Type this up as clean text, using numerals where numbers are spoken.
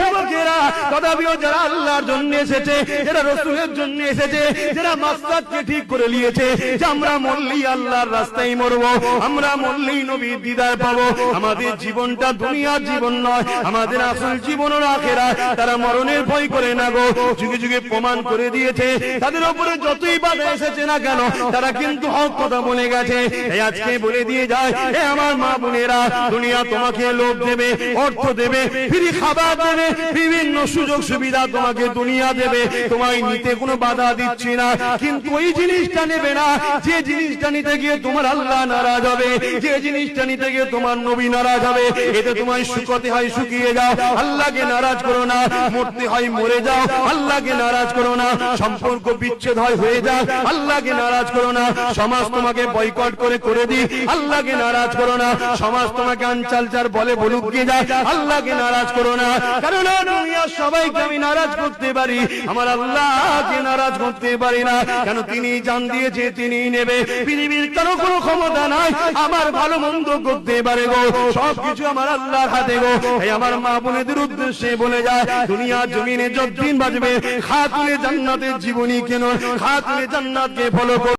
যুবকেরা তথাপিও যারা আল্লাহর জন্য এসেছে, যারা রাসূলের জন্য এসেছে, যারা মাকসাদকে ঠিক করে নিয়েছে যে আমরা মরলেই আল্লাহর রাস্তায় মরবো, আমরা মরলেই নবীর দিদার পাবো, আমাদের জীবনটা দুনিয়ার জীবন নয়, আমাদের আসল জীবন হলো আখিরাত, তারা মরণের ভয় করে না গো। যুগে যুগে প্রমাণ করে দিয়েছে, তাদের উপরে যতই বাধা এসেছে না কেন তারা কিন্তু হক কথা বলে গেছে। এই আজকে বলে দিয়ে যায়, এ আমার মা বোনেরা, দুনিয়া তোমাকে লোভ দেবে, অর্থ দেবে, ফ্রি খাবার দেবে, বিভিন্ন সুযোগ সুবিধা তোমাকে দুনিয়া দেবে, তোমায় নিতে কোনো বাধা দিচ্ছি না, কিন্তু ওই জিনিসটা নেবে না যে জিনিসটা নিতে গিয়ে তোমার আল্লাহ নারাজ হবে, যে জিনিসটা নিতে গিয়ে তোমার নবী নারাজ হবে। এতে তোমায় শুকাতে হয় শুকিয়ে যাও, আল্লাহকে নারাজ করো না, মরতে হয় মরে যাও, আল্লাহকে নারাজ করো না, সম্পর্ক বিচ্ছেদ হয় হয়ে যাও, আল্লাহকে নারাজ করো না, সমাজ তোমাকে বয়কট করে দিই, আল্লাহকে নারাজ করো না, সমাজ তোমাকে আনচালচার বলে বলুক গিয়ে যায়, আল্লাহকে নারাজ করো না। কারণ দুনিয়ার সবাইকে আমি নারাজ করতে পারি, আমার আল্লাহকে নারাজ করতে পারি না। কেন? তিনি জান দিয়েছে, তিনি নেবে, পৃথিবীর কারো কোনো ক্ষমতা নাই আমার ভালো মন্দ করতে পারে গো, সবকিছু আমার আল্লাহর হাতে গো। এই আমার মা বোনেদের উদ্দেশ্যে বলে যায়, দুনিয়ার জমিনে যতদিন বাঁচবে খাতুনে জান্নাতের জীবনী কেন, খাতুনে জান্নাতকে ফলো করো।